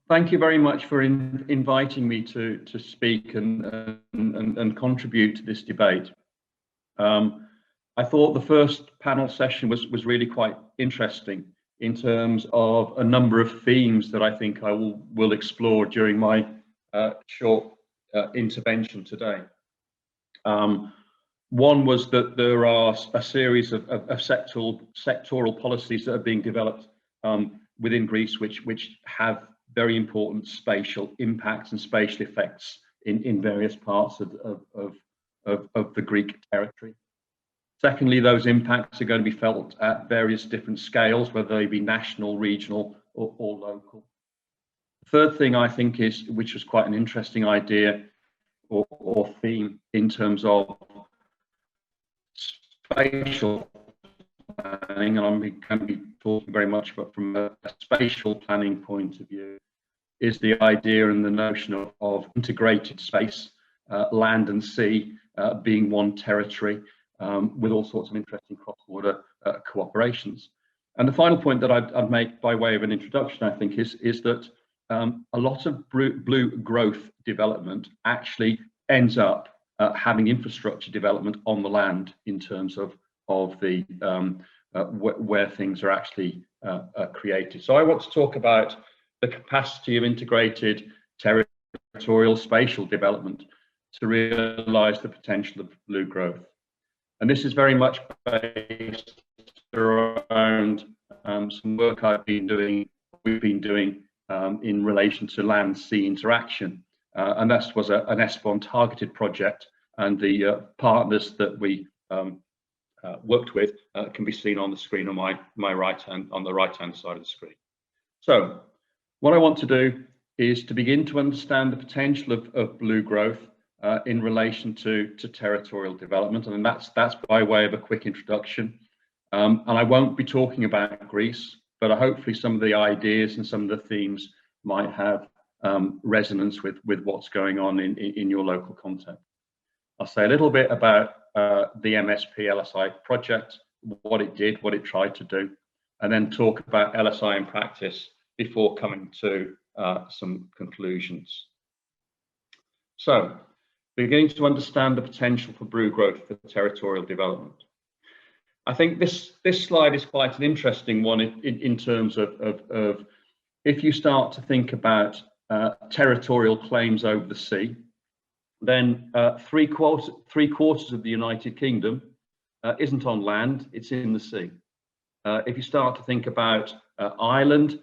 Thank you very much for inviting me to speak and contribute to this debate. I thought the first panel session was really quite interesting in terms of a number of themes that I think I will explore during my short intervention today. One was that there are a series of sectoral policies that are being developed within Greece, which have very important spatial impacts and spatial effects in various parts of the Greek territory. Secondly, those impacts are going to be felt at various different scales, whether they be national, regional, or local. The third thing I think is, which was quite an interesting idea or theme in terms of spatial planning, and I'm going to be talking very much about from a spatial planning point of view, is the idea and the notion of integrated space, land and sea being one territory, with all sorts of interesting cross-border cooperations. And the final point that I'd make by way of an introduction, I think, is that a lot of blue growth development actually ends up having infrastructure development on the land in terms of the where things are actually created. So I want to talk about the capacity of integrated territorial spatial development to realize the potential of blue growth. And this is very much based around some work we've been doing in relation to land-sea interaction. And that was an ESPON targeted project, and the partners that we worked with can be seen on the screen on my right hand, on the right-hand side of the screen. So what I want to do is to begin to understand the potential of blue growth in relation to territorial development, and that's by way of a quick introduction. And I won't be talking about Greece, but hopefully some of the ideas and some of the themes might have resonance with what's going on in your local context. I'll say a little bit about the MSPLSI project, what it did, what it tried to do, and then talk about LSI in practice before coming to some conclusions. So, beginning to understand the potential for blue growth for territorial development. I think this slide is quite an interesting one in terms of if you start to think about territorial claims over the sea, then three quarters of the United Kingdom isn't on land, it's in the sea. If you start to think about Ireland,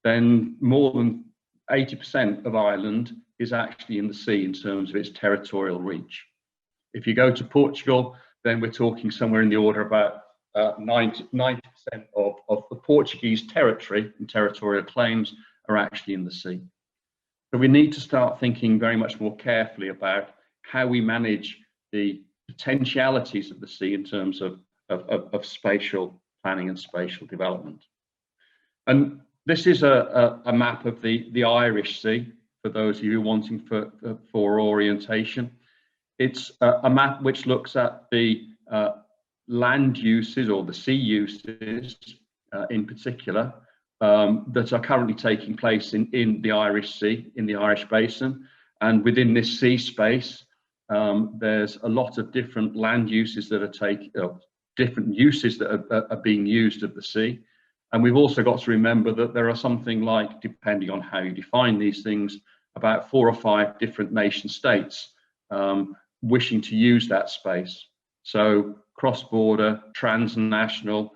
then more than 80% of Ireland is actually in the sea in terms of its territorial reach. If you go to Portugal, then we're talking somewhere in the order about 90% of the Portuguese territory and territorial claims are actually in the sea. So we need to start thinking very much more carefully about how we manage the potentialities of the sea in terms of spatial planning and spatial development. And this is a map of the Irish Sea, for those of you wanting for orientation. It's a map which looks at the land uses or the sea uses in particular that are currently taking place in the Irish Sea, in the Irish Basin. And within this sea space, there's a lot of different land uses that are different uses that are being used of the sea. And we've also got to remember that there are something like, depending on how you define these things, about 4 or 5 different nation states wishing to use that space. So cross-border, transnational,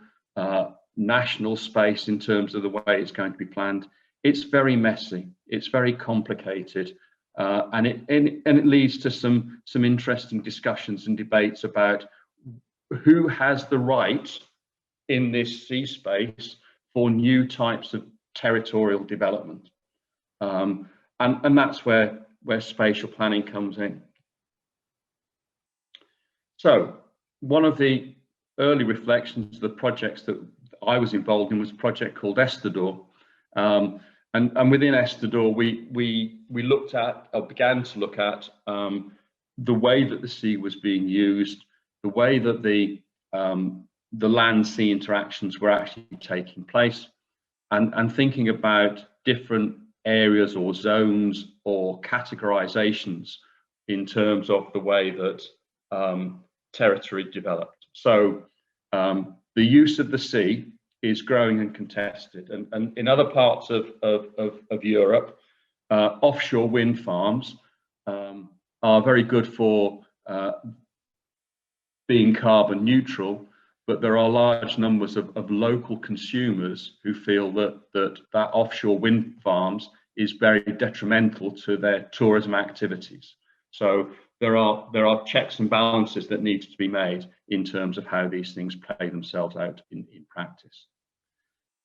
national space in terms of the way it's going to be planned. It's very messy, it's very complicated, and it leads to some interesting discussions and debates about who has the right in this sea space for new types of territorial development. And that's where spatial planning comes in. So one of the early reflections of the projects that I was involved in was a project called Estador. And within Estador, we looked at, or began to look at, the way that the sea was being used, the way that the land-sea interactions were actually taking place, and thinking about different areas or zones or categorizations in terms of the way that territory developed. So the use of the sea is growing and contested, and in other parts of Europe, offshore wind farms are very good for being carbon neutral, but there are large numbers of local consumers who feel that offshore wind farms is very detrimental to their tourism activities. So there are checks and balances that need to be made in terms of how these things play themselves out in practice.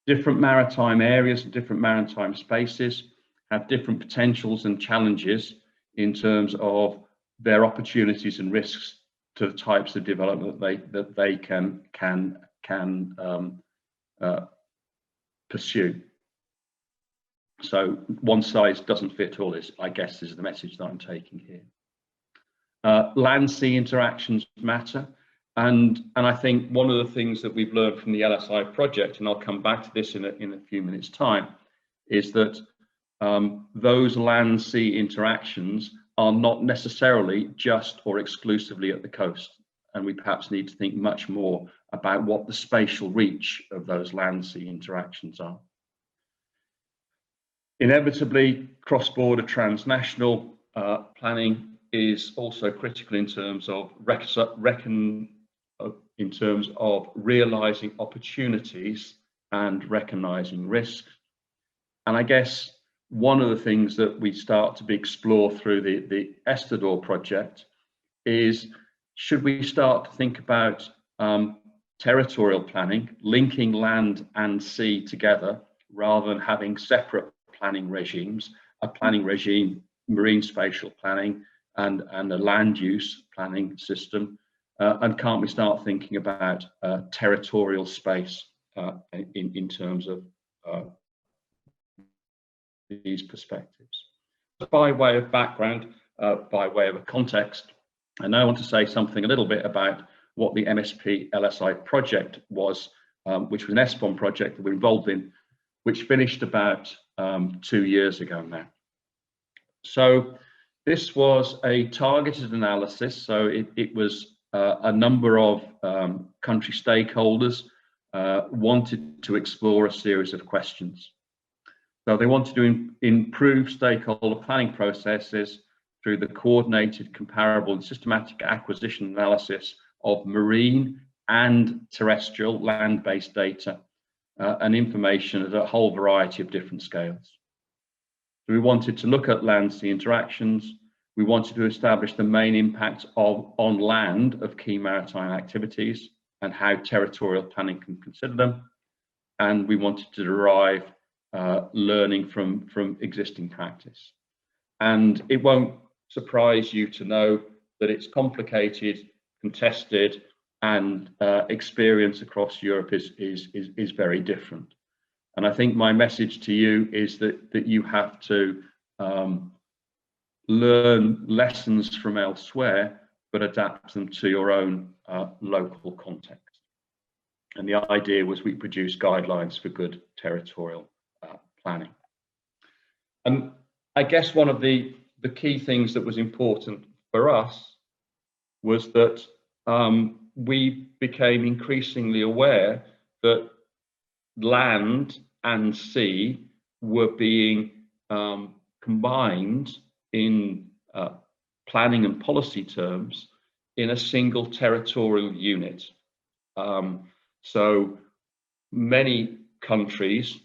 Different maritime areas and different maritime spaces have different potentials and challenges in terms of their opportunities and risks to the types of development that they can pursue. So one size doesn't fit all, I guess, is the message that I'm taking here. Land-sea interactions matter, and I think one of the things that we've learned from the LSI project, and I'll come back to this in a few minutes' time, is that those land-sea interactions are not necessarily just or exclusively at the coast, and we perhaps need to think much more about what the spatial reach of those land-sea interactions are. Inevitably, cross-border transnational planning is also critical in terms of realizing opportunities and recognizing risks. And I guess one of the things that we start to explore through the Estador project is, should we start to think about territorial planning, linking land and sea together, rather than having separate planning regimes, a planning regime, marine spatial planning, and a land use planning system, and can't we start thinking about territorial space in terms of these perspectives? By way of background, by way of a context, I now want to say something a little bit about what the MSPLSI project was, which was an ESPON project that we're involved in, which finished about 2 years ago now. So this was a targeted analysis. So it was a number of country stakeholders wanted to explore a series of questions. So they wanted to improve stakeholder planning processes through the coordinated, comparable and systematic acquisition analysis of marine and terrestrial land-based data and information at a whole variety of different scales. So we wanted to look at land-sea interactions. We wanted to establish the main impacts on land of key maritime activities and how territorial planning can consider them. And we wanted to derive learning from existing practice. And it won't surprise you to know that it's complicated, contested, and experience across Europe is very different. And I think my message to you is that you have to learn lessons from elsewhere, but adapt them to your own local context. And the idea was we produce guidelines for good territorial planning. And I guess one of the key things that was important for us was that we became increasingly aware that land and sea were being combined in planning and policy terms in a single territorial unit. So many countries,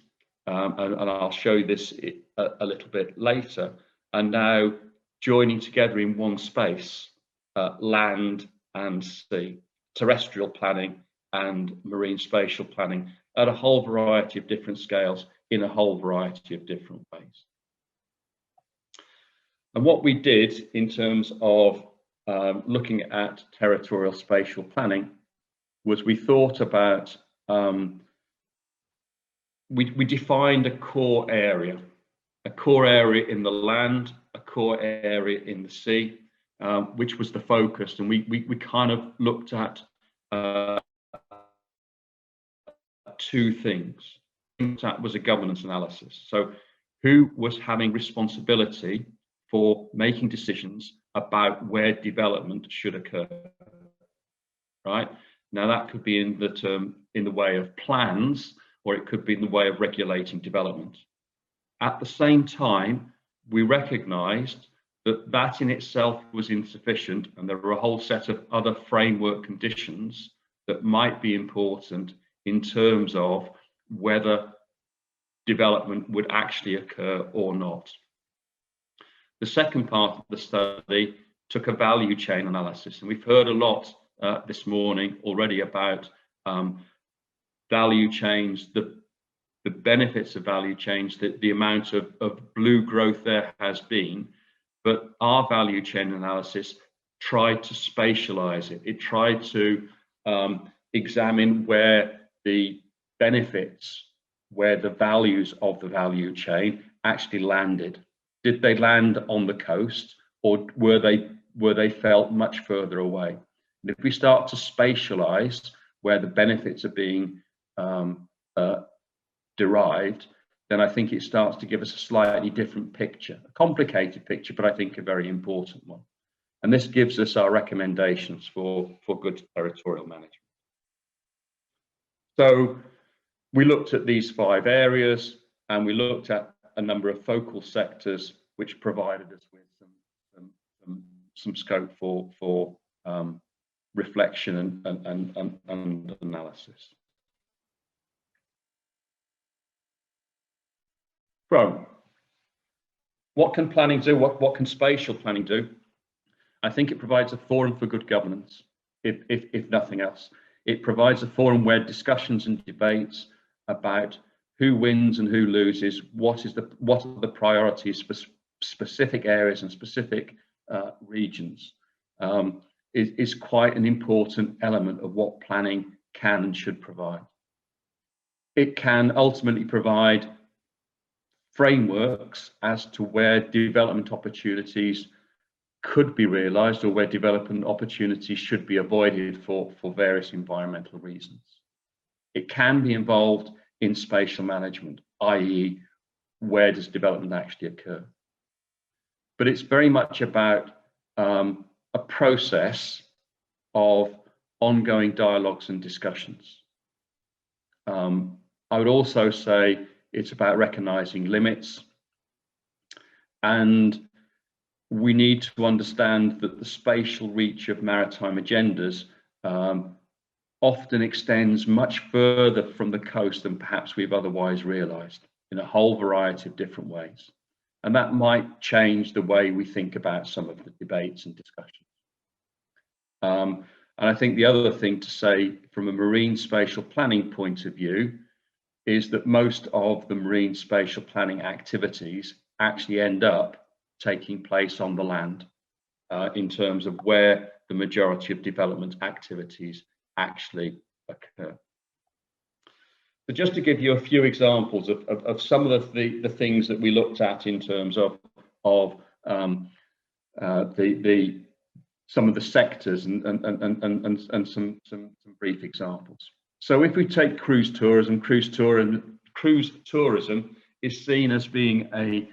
and I'll show you this a little bit later, are now joining together in one space, land and sea, terrestrial planning and marine spatial planning at a whole variety of different scales in a whole variety of different ways. And what we did in terms of looking at territorial spatial planning was we thought about, we defined a core area in the land, a core area in the sea, which was the focus. And we kind of looked at two things. That was a governance analysis. So who was having responsibility for making decisions about where development should occur, right? Now that could be in the way of plans, or it could be in the way of regulating development. At the same time, we recognized that that in itself was insufficient, and there were a whole set of other framework conditions that might be important in terms of whether development would actually occur or not. The second part of the study took a value chain analysis, and we've heard a lot this morning already about value chains, the benefits of value chains, the amount of blue growth there has been. But our value chain analysis tried to spatialize it. It tried to examine where the benefits, where the values of the value chain actually landed. Did they land on the coast, or were they felt much further away? And if we start to spatialize where the benefits are being derived, then I think it starts to give us a slightly different picture, a complicated picture, but I think a very important one. And this gives us our recommendations for good territorial management. So we looked at these 5 areas, and we looked at a number of focal sectors which provided us with some scope for reflection and analysis. So, what can planning do? What can spatial planning do? I think it provides a forum for good governance, if nothing else. It provides a forum where discussions and debates about who wins and who loses, what are the priorities for specific areas and specific regions, is quite an important element of what planning can and should provide. It can ultimately provide frameworks as to where development opportunities could be realized, or where development opportunities should be avoided for various environmental reasons. It can be involved in spatial management, i.e., where does development actually occur? But it's very much about a process of ongoing dialogues and discussions. I would also say it's about recognizing limits, and we need to understand that the spatial reach of maritime agendas often extends much further from the coast than perhaps we've otherwise realized, in a whole variety of different ways. And that might change the way we think about some of the debates and discussions. And I think the other thing to say from a marine spatial planning point of view is that most of the marine spatial planning activities actually end up taking place on the land, in terms of where the majority of development activities actually occur. So just to give you a few examples of some of the things that we looked at in terms of some of the sectors and some brief examples. So if we take cruise tourism is seen as being an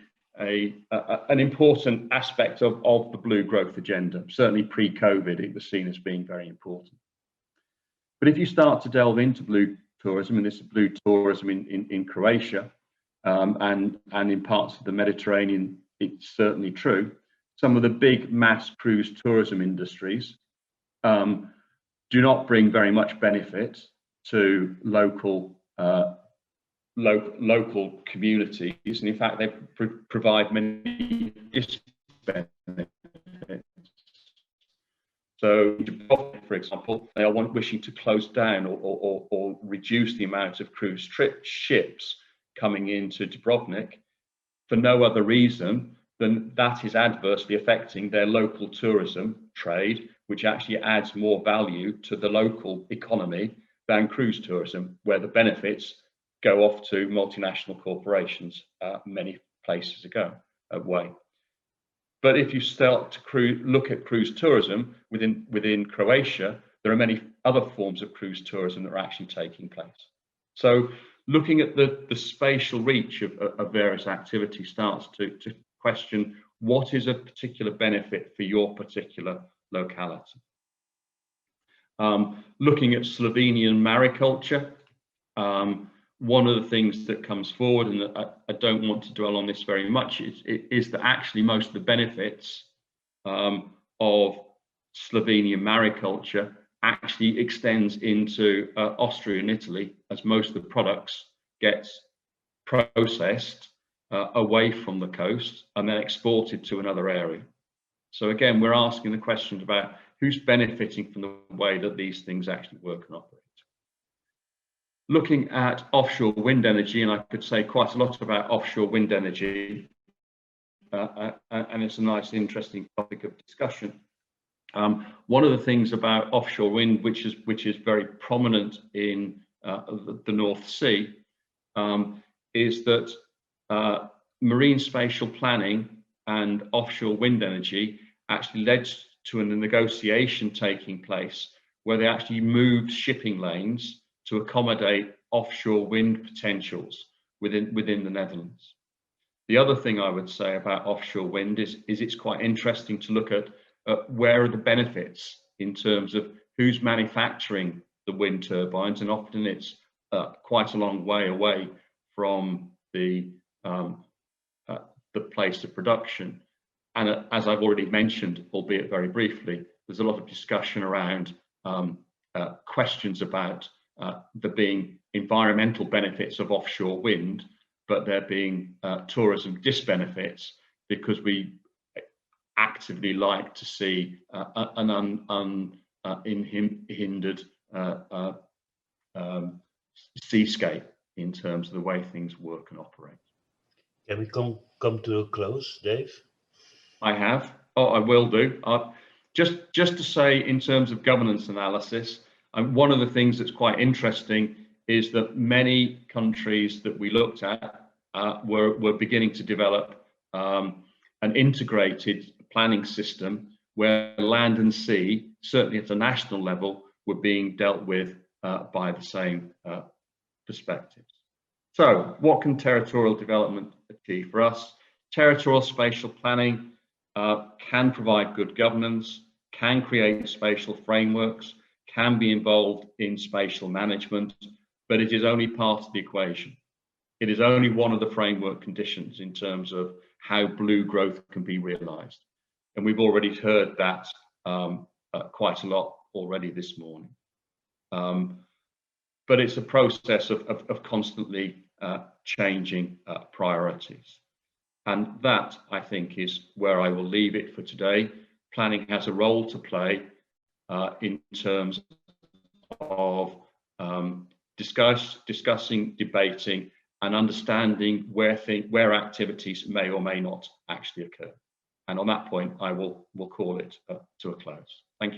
important aspect of the blue growth agenda. Certainly pre-COVID, it was seen as being very important. But if you start to delve into blue tourism, and this is blue tourism in Croatia, and in parts of the Mediterranean, it's certainly true. Some of the big mass cruise tourism industries do not bring very much benefit to local communities, and in fact they provide many disbenefits. So, for example, they are wishing to close down or reduce the amount of cruise ships coming into Dubrovnik for no other reason than that is adversely affecting their local tourism trade, which actually adds more value to the local economy than cruise tourism, where the benefits go off to multinational corporations many places away. But if you start to look at cruise tourism within Croatia, there are many other forms of cruise tourism that are actually taking place. So looking at the spatial reach of various activities starts to question what is a particular benefit for your particular locality. Looking at Slovenian mariculture, one of the things that comes forward, and I don't want to dwell on this very much, is that actually most of the benefits of Slovenian mariculture actually extends into Austria and Italy, as most of the products get processed away from the coast and then exported to another area. So again, we're asking the questions about who's benefiting from the way that these things actually work and operate. Looking at offshore wind energy, and I could say quite a lot about offshore wind energy, and it's a nice, interesting topic of discussion. One of the things about offshore wind, which is very prominent in the North Sea, is that marine spatial planning and offshore wind energy actually led to a negotiation taking place where they actually moved shipping lanes to accommodate offshore wind potentials within the Netherlands. The other thing I would say about offshore wind is it's quite interesting to look at where are the benefits in terms of who's manufacturing the wind turbines, and often it's quite a long way away from the place of production. And as I've already mentioned, albeit very briefly, there's a lot of discussion around questions about there being environmental benefits of offshore wind, but there being tourism disbenefits, because we actively like to see an unhindered seascape in terms of the way things work and operate. Can we come to a close, Dave? I have. Oh, I will do. Just to say, in terms of governance analysis, one of the things that's quite interesting is that many countries that we looked at were beginning to develop an integrated planning system where land and sea, certainly at a national level, were being dealt with by the same perspectives. So what can territorial development achieve for us? Territorial spatial planning can provide good governance, can create spatial frameworks, can be involved in spatial management, but it is only part of the equation. It is only one of the framework conditions in terms of how blue growth can be realized. And we've already heard that quite a lot already this morning. But it's a process of constantly changing priorities. And that, I think, is where I will leave it for today. Planning has a role to play in terms of discussing, debating, and understanding where activities may or may not actually occur. And on that point, I will call it to a close. Thank you.